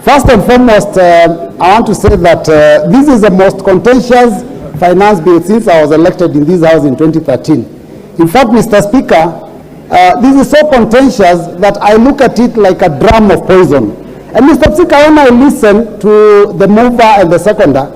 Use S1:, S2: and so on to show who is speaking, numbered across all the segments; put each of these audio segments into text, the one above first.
S1: First and foremost, I want to say that this is the most contentious finance bill since I was elected in this house in 2013. In fact, Mr. Speaker, this is so contentious that I look at it like a drum of poison. And Mr. Speaker, when I listen to the mover and the seconder,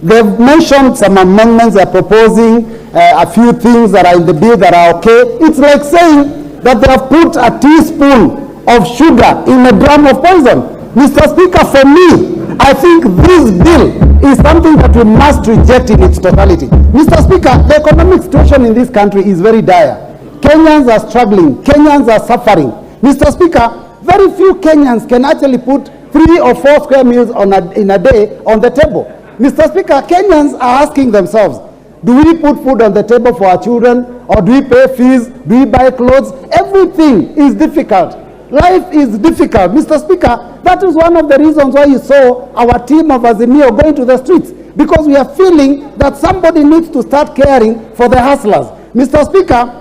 S1: they've mentioned some amendments, they're proposing a few things that are in the bill that are okay. It's like saying that they have put a teaspoon of sugar in a drum of poison. Mr. Speaker, for me, I think this bill is something that we must reject in its totality. Mr. Speaker, the economic situation in this country is very dire. Kenyans are struggling. Kenyans are suffering. Mr. Speaker, very few Kenyans can actually put 3 or 4 square meals in a day on the table. Mr. Speaker, Kenyans are asking themselves, do we put food on the table for our children, or do we pay fees, do we buy clothes? Everything is difficult. Life is difficult. Mr. Speaker, that is one of the reasons why you saw our team of Azimio going to the streets, because we are feeling that somebody needs to start caring for the hustlers. Mr. Speaker,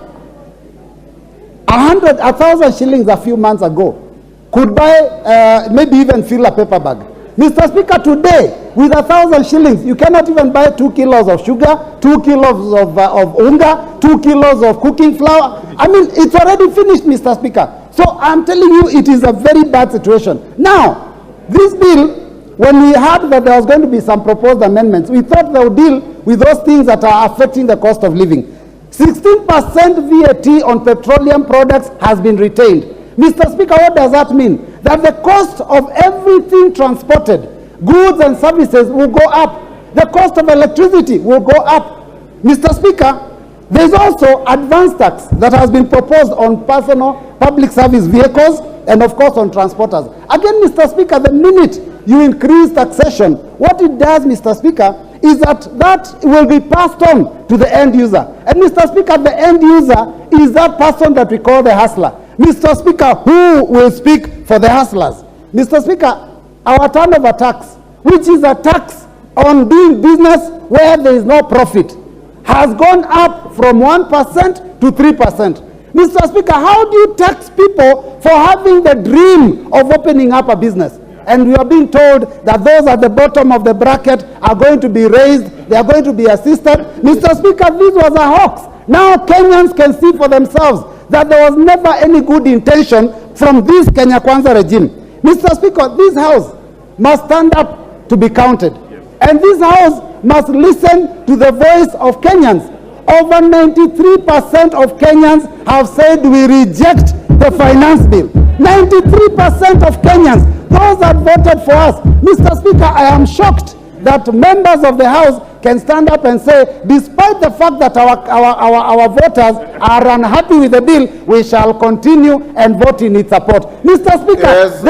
S1: 1,000 shillings a few months ago could buy, maybe even fill a paper bag. Mr. Speaker, today, with 1,000 shillings, you cannot even buy 2 kilos of sugar, 2 kilos of unga, 2 kilos of cooking flour. I mean, it's already finished, Mr. Speaker. So I'm telling you, it is a very bad situation. Now, this bill, when we heard that there was going to be some proposed amendments, we thought they would deal with those things that are affecting the cost of living. 16% VAT on petroleum products has been retained. Mr. Speaker, what does that mean? That the cost of everything transported, goods and services, will go up. The cost of electricity will go up. Mr. Speaker, there is also advance tax that has been proposed on personal public service vehicles and, of course, on transporters. Again, Mr. Speaker, the minute you increase taxation, what it does, Mr. Speaker, is that will be passed on to the end user. And, Mr. Speaker, the end user is that person that we call the hustler. Mr. Speaker, who will speak for the hustlers? Mr. Speaker, our turnover tax, which is a tax on doing business where there is no profit, has gone up from 1% to 3%. Mr. Speaker, how do you tax people for having the dream of opening up a business? And we are being told that those at the bottom of the bracket are going to be raised, they are going to be assisted. Mr. Speaker, this was a hoax. Now Kenyans can see for themselves that there was never any good intention from this Kenya Kwanza regime. Mr. Speaker, this house must stand up to be counted. And this house must listen to the voice of Kenyans. Over 93% of Kenyans have said we reject the finance bill. 93% of Kenyans, those that voted for us. Mr. Speaker, I am shocked that members of the House can stand up and say, despite the fact that our voters are unhappy with the bill, we shall continue and vote in its support. Mr. Speaker,
S2: yes,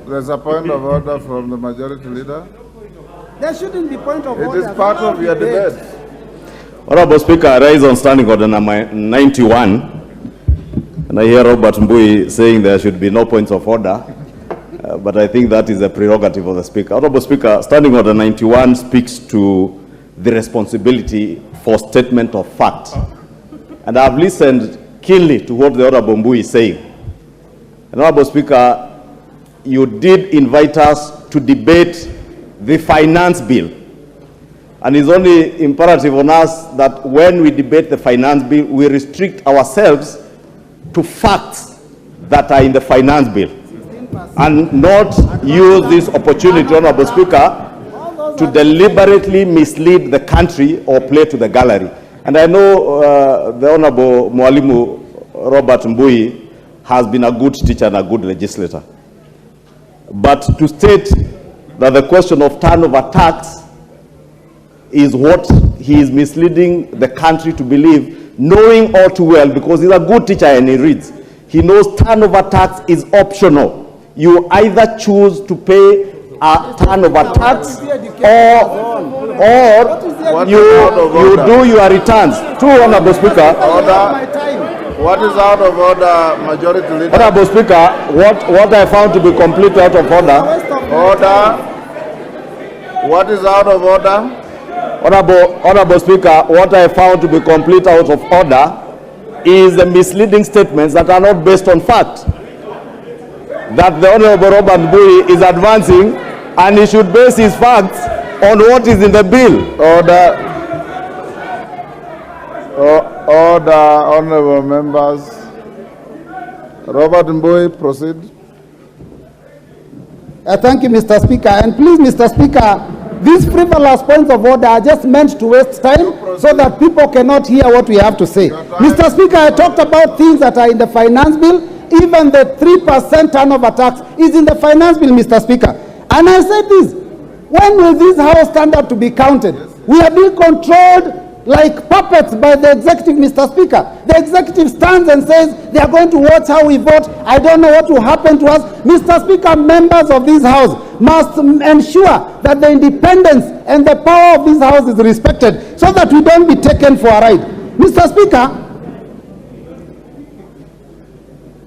S1: there's
S2: a point of order from the majority leader.
S1: There shouldn't be point of order.
S2: It is part of your debate.
S3: Honorable Speaker, I rise on standing order number 91, and I hear Robert Mbui saying there should be no points of order, but I think that is a prerogative of the Speaker. Honorable Speaker, standing order 91 speaks to the responsibility for statement of fact, and I have listened keenly to what the Honorable Mbui is saying. And Honorable Speaker, you did invite us to debate the finance bill. And it's only imperative on us that when we debate the finance bill, we restrict ourselves to facts that are in the finance bill and not use this opportunity, Honorable Speaker, to deliberately mislead the country or play to the gallery. And I know the Honorable Mwalimu Robert Mbui has been a good teacher and a good legislator. But to state that the question of turnover tax is what he is misleading the country to believe, knowing all too well, because he's a good teacher and he reads. He knows turnover tax is optional. You either choose to pay a turnover tax or you do your returns. True, Honorable Speaker.
S2: What is out of order, Majority Leader?
S3: Honorable Speaker, what I found to be completely out of order.
S2: Order. What is out of order?
S3: Honorable Speaker, what I found to be complete out of order is the misleading statements that are not based on fact. that the Honorable Robert Mbui is advancing, and he should base his facts on what is in the bill.
S2: Order. Order, honorable members. Robert Mbui, proceed.
S1: Thank you, Mr. Speaker. And please, Mr. Speaker, these frivolous points of order are just meant to waste time so that people cannot hear what we have to say. Mr. Speaker, I talked about things that are in the finance bill. Even the 3% turnover tax is in the finance bill, Mr. Speaker. And I said this, when will this house stand up to be counted? We are being controlled like puppets by the executive, Mr. Speaker. The executive stands and says they are going to watch how we vote. I don't know what will happen to us. Mr. Speaker, members of this house must ensure that the independence and the power of this house is respected so that we don't be taken for a ride. Mr. Speaker,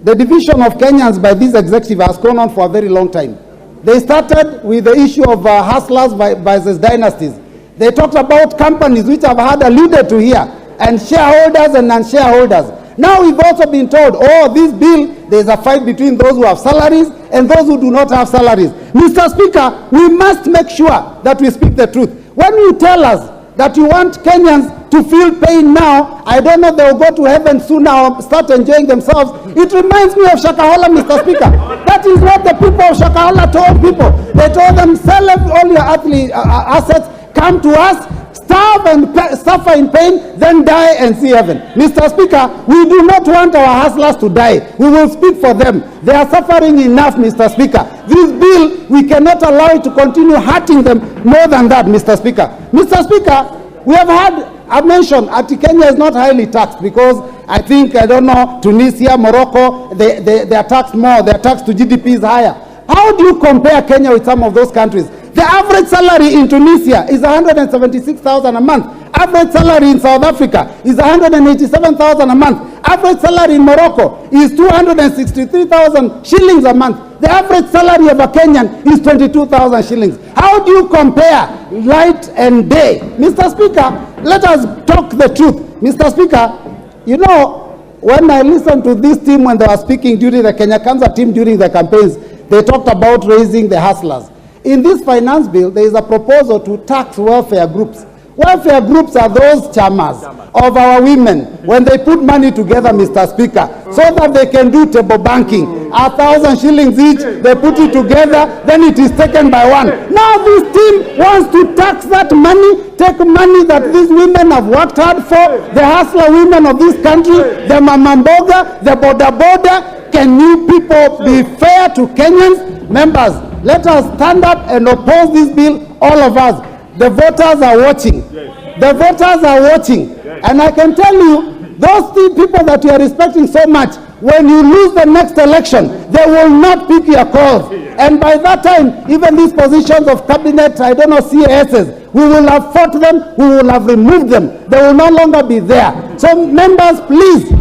S1: the division of Kenyans by this executive has gone on for a very long time. They started with the issue of hustlers versus dynasties. They talked about companies which have had alluded to here, and shareholders and non-shareholders. Now we've also been told, oh, this bill, there's a fight between those who have salaries and those who do not have salaries. Mr. Speaker, we must make sure that we speak the truth. When you tell us that you want Kenyans to feel pain now, I don't know, they'll go to heaven soon now, start enjoying themselves. It reminds me of Shakahola, Mr. Speaker. That is what the people of Shakahola told people. They told them, sell all your assets, come to us, starve and suffer in pain, then die and see heaven. Mr. Speaker, we do not want our hustlers to die. We will speak for them. They are suffering enough, Mr. Speaker. This bill, we cannot allow it to continue hurting them more than that, Mr. Speaker. Mr. Speaker, we have had, I've mentioned, Kenya is not highly taxed because I think, I don't know, Tunisia, Morocco, they are taxed more. Their tax to GDP is higher. How do you compare Kenya with some of those countries? The average salary in Tunisia is 176,000 a month. Average salary in South Africa is 187,000 a month. Average salary in Morocco is 263,000 shillings a month. The average salary of a Kenyan is 22,000 shillings. How do you compare night and day? Mr. Speaker, let us talk the truth. Mr. Speaker, you know, when I listened to this team when they were speaking during the Kenya Kwanza team during the campaigns, they talked about raising the hustlers. In this finance bill, there is a proposal to tax welfare groups. Welfare groups are those chamas of our women when they put money together, Mr. Speaker, so that they can do table banking. 1,000 shillings each, they put it together, then it is taken by one. Now this team wants to tax that money, take money that these women have worked hard for, the hustler women of this country, the mamamboga, the boda boda. Can you people be fair to Kenyans? Members, let us stand up and oppose this bill, all of us. The voters are watching. The voters are watching. And I can tell you, those three people that you are respecting so much, when you lose the next election, they will not pick your calls. And by that time, even these positions of cabinet, I don't know, CASs, we will have fought them, we will have removed them. They will no longer be there. So members, please,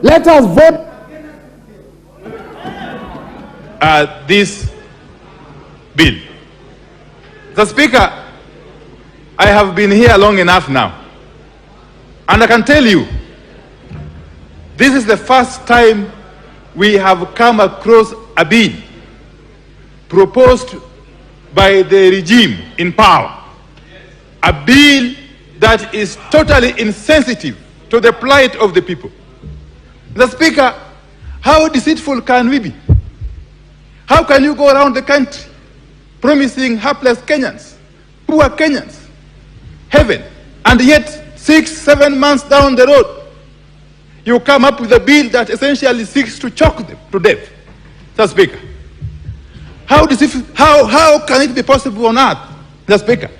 S1: let us vote.
S4: This bill. The Speaker, I have been here long enough now, and I can tell you, this is the first time we have come across a bill proposed by the regime in power, a bill that is totally insensitive to the plight of the people. The Speaker, how deceitful can we be? How can you go around the country promising hapless Kenyans, poor Kenyans, heaven, and yet 6-7 months down the road, you come up with a bill that essentially seeks to choke them to death? Mr. Speaker, how can it be possible on earth, Mr. Speaker,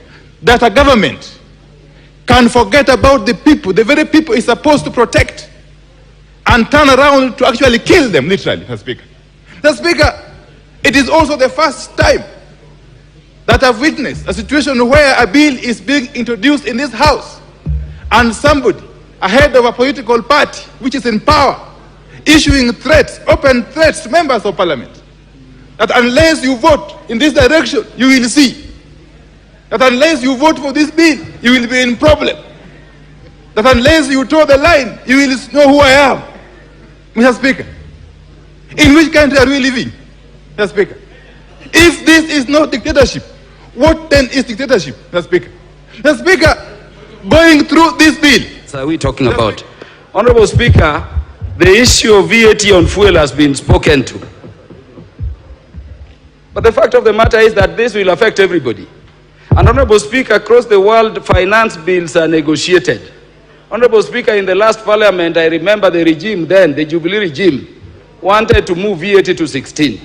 S4: that a government can forget about the people, the very people it's supposed to protect, and turn around to actually kill them, literally, Mr. Speaker? Mr. Speaker, it is also the first time that I've witnessed a situation where a bill is being introduced in this house and somebody, a head of a political party which is in power, issuing threats, open threats to members of parliament, that unless you vote in this direction, you will see. That unless you vote for this bill, you will be in problem. That unless you toe the line, you will know who I am. Mr. Speaker, in which country are we living? Mr. Speaker. If this is not dictatorship, what then is dictatorship, Mr. Speaker? Mr. Speaker, going through this bill.
S5: So are we talking about? Honorable Speaker, the issue of VAT on fuel has been spoken to. But the fact of the matter is that this will affect everybody. And Honorable Speaker, across the world, finance bills are negotiated. Honorable Speaker, in the last parliament, I remember the regime then, the Jubilee regime, wanted to move VAT to 16.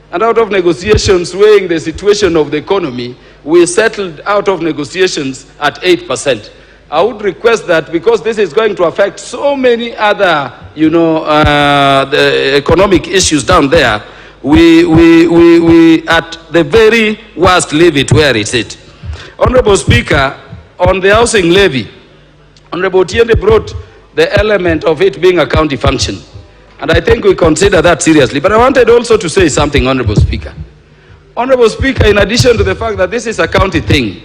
S5: And out of negotiations weighing the situation of the economy, we settled out of negotiations at 8%. I would request that, because this is going to affect so many other, the economic issues down there, we at the very worst leave it where it is. Honorable Speaker, on the housing levy, Honorable Tiende brought the element of it being a county function. And I think we consider that seriously. But I wanted also to say something, Honorable Speaker. Honorable Speaker, in addition to the fact that this is a county thing,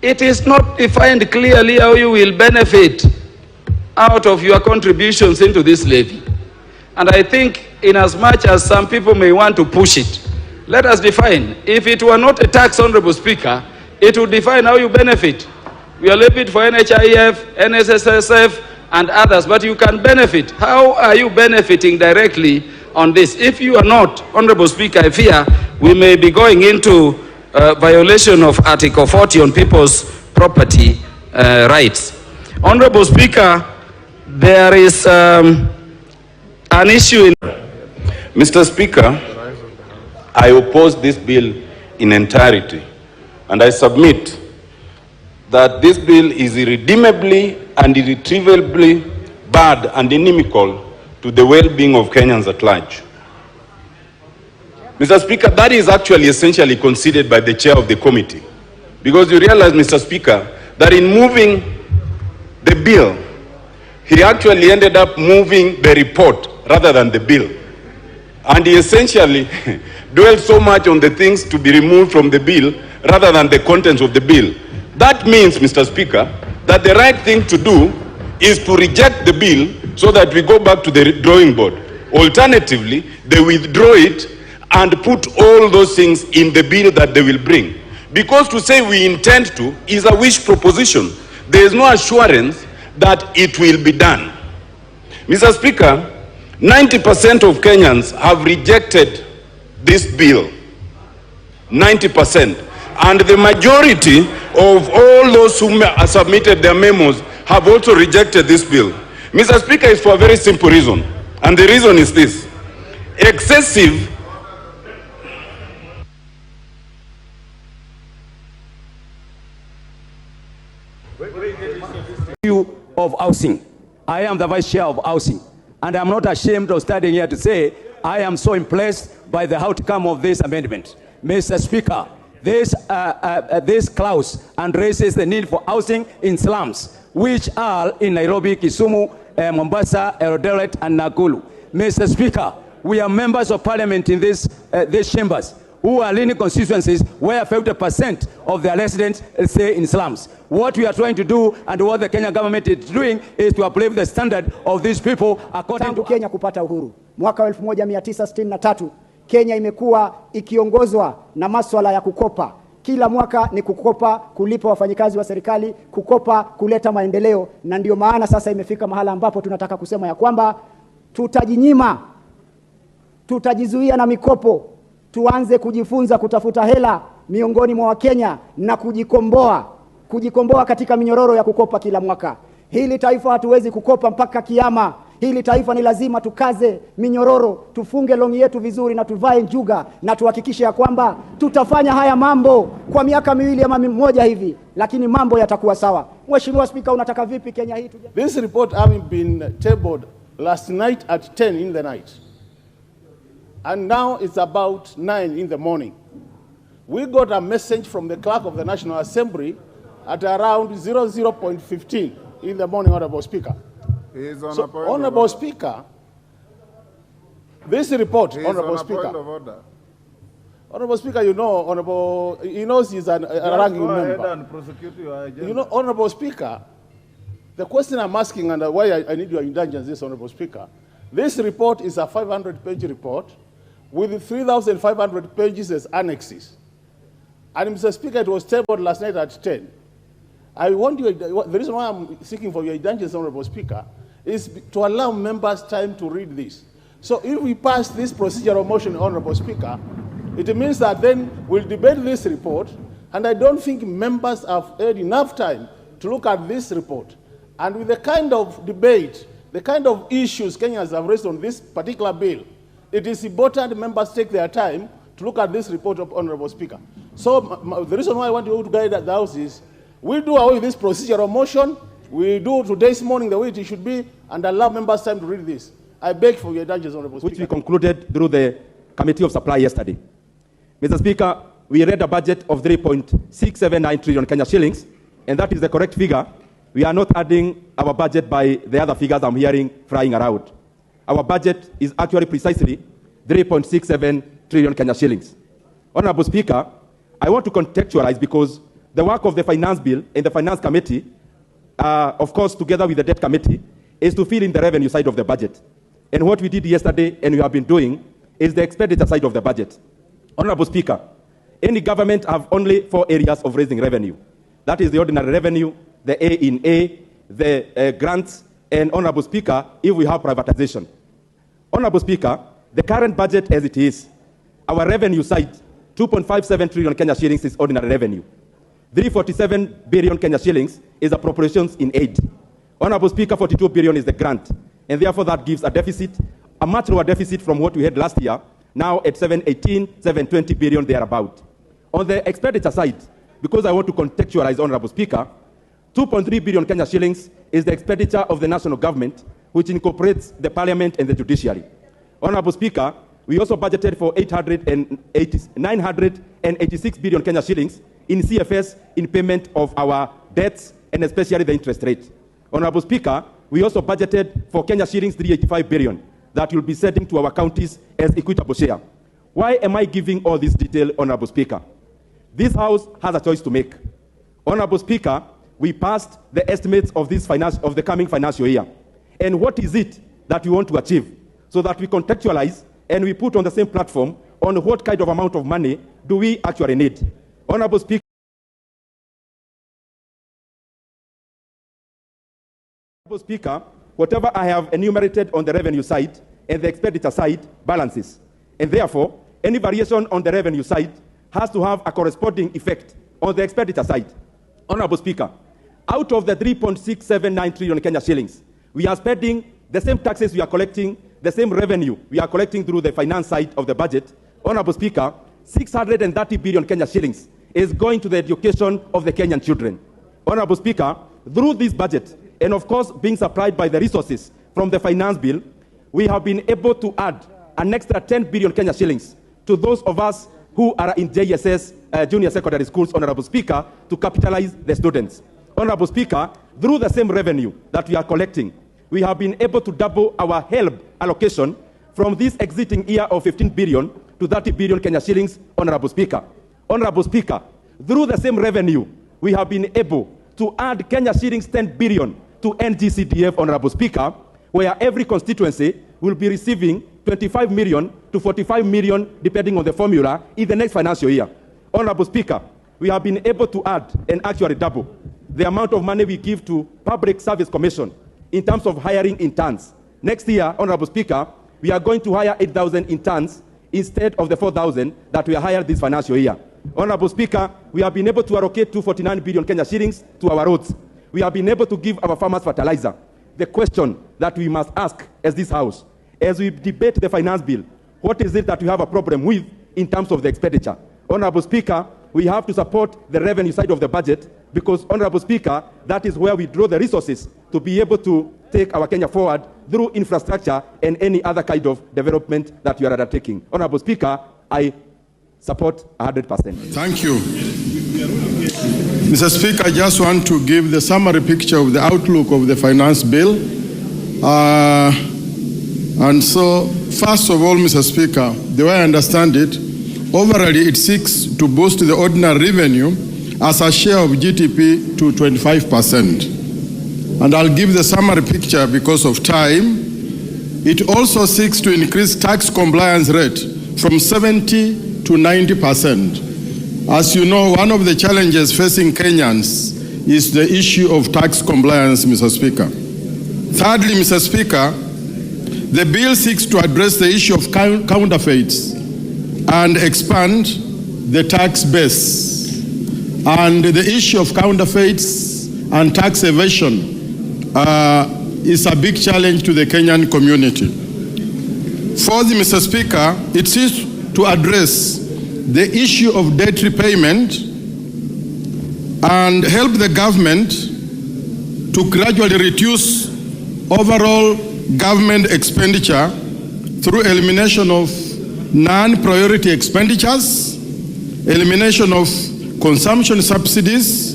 S5: it is not defined clearly how you will benefit out of your contributions into this levy. And I think in as much as some people may want to push it, let us define. If it were not a tax, Honorable Speaker, it would define how you benefit. We are levied for NHIF, NSSF, and others, but you can benefit. How are you benefiting directly on this? If you are not, Honorable Speaker, I fear we may be going into violation of Article 40 on people's property rights. Honorable Speaker, there is an issue in...
S6: Mr. Speaker, I oppose this bill in entirety, and I submit that this bill is irredeemably and irretrievably bad and inimical to the well-being of Kenyans at large. Mr. Speaker, that is actually essentially conceded by the chair of the committee. Because you realize, Mr. Speaker, that in moving the bill, he actually ended up moving the report rather than the bill. And he essentially dwelled so much on the things to be removed from the bill rather than the contents of the bill. That means, Mr. Speaker, that the right thing to do is to reject the bill so that we go back to the drawing board. Alternatively, they withdraw it and put all those things in the bill that they will bring. Because to say we intend to is a wish proposition. There is no assurance that it will be done. Mr. Speaker, 90% of Kenyans have rejected this bill. 90%. And the majority of all those who submitted their memos have also rejected this bill. Mr. Speaker, it's for a very simple reason. And the reason is this. Excessive
S7: of housing. I am the vice chair of housing, and I'm not ashamed of standing here to say I am so impressed by the outcome of this amendment. Mr. Speaker, this clause addresses the need for housing in slums, which are in Nairobi, Kisumu, Mombasa, Eldoret, and Nakuru. Mr. Speaker, we are members of parliament in these chambers who are leading constituencies where 50% of their residents stay in slums. What we are trying to do and what the Kenya government is doing is to uplift the standard of these people according to...
S8: Kenya kupata uhuru mwaka wa 1963 Kenya imekuwa ikiongozwa na masuala ya kukopa. Kila mwaka ni kukopa, kulipa wafanyikazi wa serikali, kukopa, kuleta maendeleo, na ndio maana sasa imefika mahala ambapo tunataka kusema ya kwamba tutajinyima, tutajizuia na mikopo, tuanze kujifunza kutafuta hela miongoni mwa Wakenya na kujikomboa katika minyororo ya kukopa kila mwaka. Hili taifa hatuwezi kukopa mpaka kiyama. Hili taifa ni lazima tukaze minyororo, tufunge longi yetu vizuri na tuvae njuga na tuhakikishe ya kwamba tutafanya haya mambo kwa miaka miwili ama mmoja hivi, lakini mambo yatakuwa sawa. Mheshimiwa Spika, unataka vipi Kenya hii tuje?
S9: This report having been tabled last night at 10 in the night, and now it's about 9 in the morning. We got a message from the clerk of the National Assembly at around 00:15 in the morning, Honorable Speaker. So, Honorable Speaker, this report, Honorable Speaker. Honorable Speaker, you know, Honorable, he knows he's a ranking member. And prosecute your agenda. You know, Honorable Speaker, the question I'm asking and why I need your indulgence, this, Honorable Speaker, this report is a 500-page report with 3,500 pages as annexes. And Mr. Speaker, it was tabled last night at 10. I want you, the reason why I'm seeking for your indulgence, Honorable Speaker, is to allow members time to read this. So if we pass this procedural motion, Honorable Speaker, it means that then we'll debate this report, and I don't think members have had enough time to look at this report. And with the kind of debate, the kind of issues Kenyans have raised on this particular bill, it is important members take their time to look at this report, of Honorable Speaker. So the reason why I want you to guide the House is, we do away with this procedural motion, we do today's morning the way it should be, and allow members time to read this. I beg for your indulgence, Honorable Speaker.
S7: Which we concluded through the Committee of Supply yesterday. Mr. Speaker, we read a budget of 3.679 trillion Kenya shillings, and that is the correct figure. We are not adding our budget by the other figures I'm hearing flying around. Our budget is actually precisely 3.67 trillion Kenya shillings. Honorable Speaker, I want to contextualize because the work of the Finance Bill and the Finance Committee, of course, together with the Debt Committee, is to fill in the revenue side of the budget. And what we did yesterday, and we have been doing, is the expenditure side of the budget. Honorable Speaker, any government have only 4 areas of raising revenue. That is the ordinary revenue, the A in A, the grants, and, Honorable Speaker, if we have privatization. Honorable Speaker, the current budget as it is, our revenue side, 2.57 trillion Kenya shillings is ordinary revenue. 347 billion Kenya shillings is appropriations in aid. Honorable Speaker, 42 billion is the grant. And therefore that gives a deficit, a much lower deficit from what we had last year, now at 718, 720 billion thereabout. On the expenditure side, because I want to contextualize, Honorable Speaker, 2.3 billion Kenya shillings is the expenditure of the national government, which incorporates the parliament and the judiciary. Honorable Speaker, we also budgeted for 986 billion Kenya shillings in CFS in payment of our debts and especially the interest rate. Honorable Speaker, we also budgeted for Kenya shillings 385 billion that will be sending to our counties as equitable share. Why am I giving all this detail, Honorable Speaker? This House has a choice to make. Honorable Speaker, we passed the estimates of the coming financial year. And what is it that we want to achieve? So that we contextualize and we put on the same platform on what kind of amount of money do we actually need. Honorable Speaker, whatever I have enumerated on the revenue side and the expenditure side balances. And therefore, any variation on the revenue side has to have a corresponding effect on the expenditure side. Honorable Speaker, out of the 3.679 trillion Kenya shillings, we are spending the same taxes we are collecting, the same revenue we are collecting through the finance side of the budget. Honorable Speaker, 630 billion Kenya shillings is going to the education of the Kenyan children. Honorable Speaker, through this budget, and of course being supplied by the resources from the finance bill, we have been able to add an extra 10 billion Kenya shillings to those of us who are in JSS, junior secondary schools, Honorable Speaker, to capitalize the students. Honorable Speaker, through the same revenue that we are collecting, we have been able to double our HELB allocation from this exiting year of 15 billion to 30 billion Kenya shillings, Honorable Speaker. Honorable Speaker, through the same revenue, we have been able to add Kenya shillings 10 billion to NGCDF, Honorable Speaker, where every constituency will be receiving 25 million to 45 million, depending on the formula, in the next financial year. Honorable Speaker, we have been able to add and actually double the amount of money we give to Public Service Commission in terms of hiring interns. Next year, Honorable Speaker, we are going to hire 8,000 interns instead of the 4,000 that we are hired this financial year. Honorable Speaker, we have been able to allocate 249 billion Kenya shillings to our roads. We have been able to give our farmers fertilizer. The question that we must ask as this House, as we debate the finance bill, what is it that we have a problem with in terms of the expenditure? Honorable Speaker, we have to support the revenue side of the budget because, Honorable Speaker, that is where we draw the resources to be able to take our Kenya forward through infrastructure and any other kind of development that we are undertaking. Honorable Speaker, I support 100%.
S10: Thank you. Mr. Speaker, I just want to give the summary picture of the outlook of the finance bill. And so, first of all, Mr. Speaker, the way I understand it, overall it seeks to boost the ordinary revenue as a share of GDP to 25%. And I'll give the summary picture because of time. It also seeks to increase tax compliance rate from 70 to 90%. As you know, one of the challenges facing Kenyans is the issue of tax compliance, Mr. Speaker. Thirdly, Mr. Speaker, the bill seeks to address the issue of counterfeits and expand the tax base. And the issue of counterfeits and tax evasion is a big challenge to the Kenyan community. Fourthly, Mr. Speaker, it seeks to address the issue of debt repayment and help the government to gradually reduce overall government expenditure through elimination of non-priority expenditures, elimination of consumption subsidies,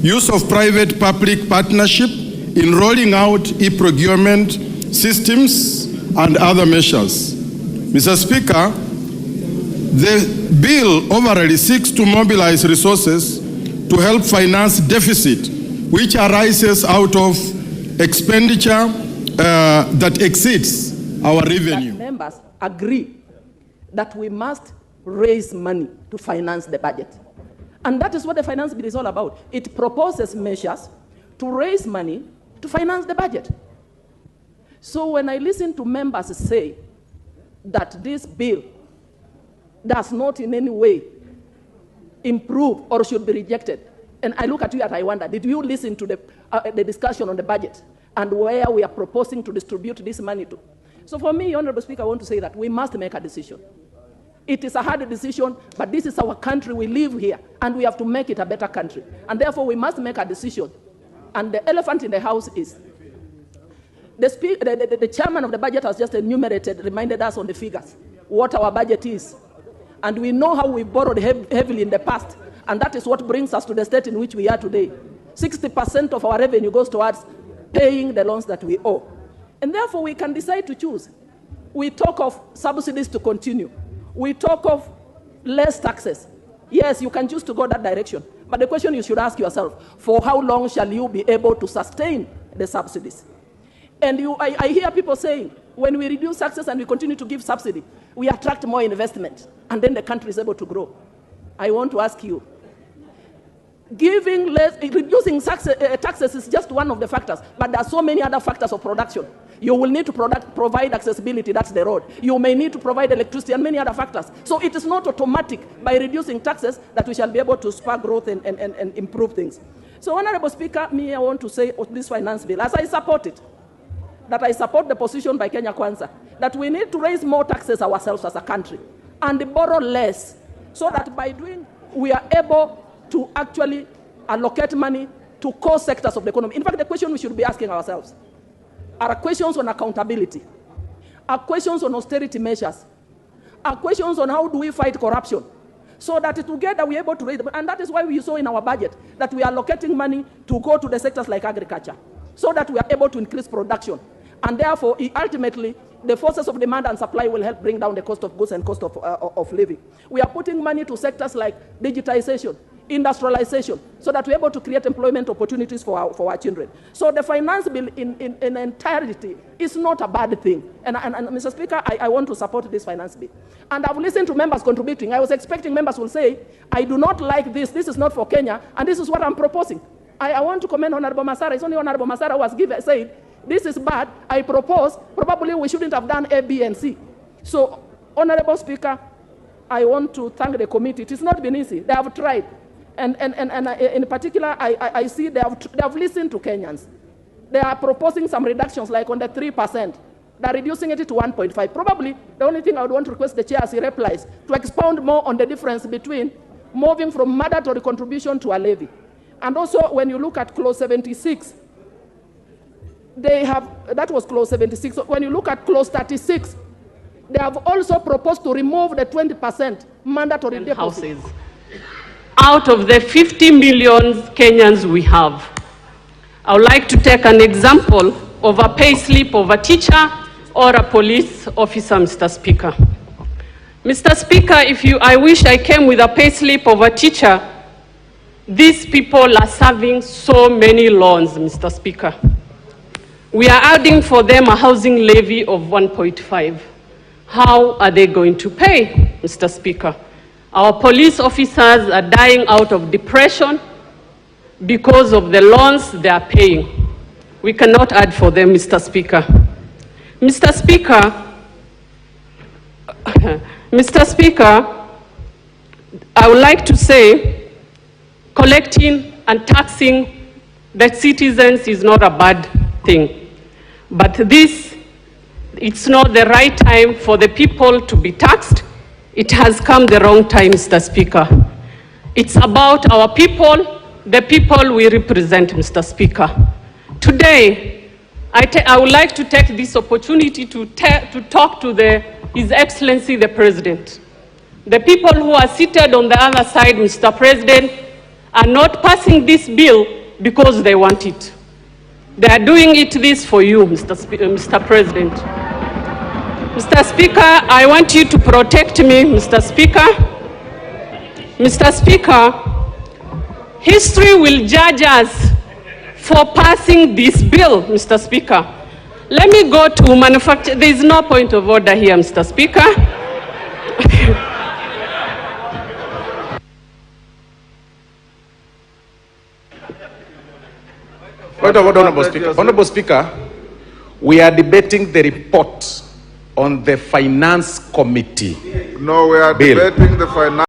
S10: use of private-public partnership in rolling out e-procurement systems and other measures. Mr. Speaker, the bill overall seeks to mobilize resources to help finance deficit, which arises out of expenditure that exceeds our revenue.
S11: That members agree that we must raise money to finance the budget. And that is what the finance bill is all about. It proposes measures to raise money to finance the budget. So when I listen to members say that this bill does not in any way improve or should be rejected, and I look at you and I wonder, did you listen to the discussion on the budget and where we are proposing to distribute this money to? So for me, Honorable Speaker, I want to say that we must make a decision. It is a hard decision, but this is our country. We live here, and we have to make it a better country. And therefore, we must make a decision. And the elephant in the house is the chairman of the budget has just enumerated, reminded us on the figures, what our budget is. And we know how we borrowed heavily in the past, and that is what brings us to the state in which we are today. 60% of our revenue goes towards paying the loans that we owe. And therefore, we can decide to choose. We talk of subsidies to continue. We talk of less taxes. Yes, you can choose to go that direction. But the question you should ask yourself, for how long shall you be able to sustain the subsidies? And I hear people saying, when we reduce taxes and we continue to give subsidy, we attract more investment, and then the country is able to grow. I want to ask you, reducing taxes is just one of the factors, but there are so many other factors of production. You will need to provide accessibility, that's the road. You may need to provide electricity and many other factors. So it is not automatic by reducing taxes that we shall be able to spur growth and improve things. So, Honorable Speaker, I want to say of this finance bill, as I support it, that I support the position by Kenya Kwanza, that we need to raise more taxes ourselves as a country and borrow less, so that by doing, we are able to actually allocate money to core sectors of the economy. In fact, the question we should be asking ourselves are questions on accountability, are questions on austerity measures, are questions on how do we fight corruption, so that together we are able to raise them. And that is why we saw in our budget that we are allocating money to go to the sectors like agriculture, so that we are able to increase production. And therefore, ultimately, the forces of demand and supply will help bring down the cost of goods and cost of living. We are putting money to sectors like digitization, industrialization, so that we're able to create employment opportunities for our children. So the finance bill in entirety is not a bad thing. And Mr. Speaker, I want to support this finance bill. And I've listened to members contributing. I was expecting members will say, I do not like this is not for Kenya, and this is what I'm proposing. I want to commend Honorable Masara. It's only Honorable Masara who has said, this is bad, I propose, probably we shouldn't have done A, B, and C. So, Honorable Speaker, I want to thank the committee. It has not been easy. They have tried. And in particular, I see they have listened to Kenyans. They are proposing some reductions, like on the 3%. They're reducing it to 1.5. Probably the only thing I would want to request the chair as he replies, to expound more on the difference between moving from mandatory contribution to a levy. And also, when you look at clause 76, that was clause 76. So when you look at clause 36, they have also proposed to remove the 20% mandatory deposit.
S12: Out of the 50 million Kenyans we have, I would like to take an example of a pay slip of a teacher or a police officer, Mr. Speaker. Mr. Speaker, I wish I came with a pay slip of a teacher. These people are serving so many loans, Mr. Speaker. We are adding for them a housing levy of 1.5. How are they going to pay, Mr. Speaker? Our police officers are dying out of depression because of the loans they are paying. We cannot add for them, Mr. Speaker. Mr. Speaker, I would like to say collecting and taxing the citizens is not a bad thing. But it's not the right time for the people to be taxed. It has come the wrong time, Mr. Speaker. It's about our people, the people we represent, Mr. Speaker. Today, I would like to take this opportunity to talk to His Excellency the President. The people who are seated on the other side, Mr. President, are not passing this bill because they want it. They are doing this for you, Mr. President. Mr. Speaker, I want you to protect me, Mr. Speaker. Mr. Speaker, history will judge us for passing this bill, Mr. Speaker. Let me go to manufacture. There is no point of order here, Mr. Speaker.
S6: Point of order, Honorable Speaker. Honorable Speaker, we are debating the report on the Finance Committee.
S2: No, we are
S6: bill.
S2: debating the finance.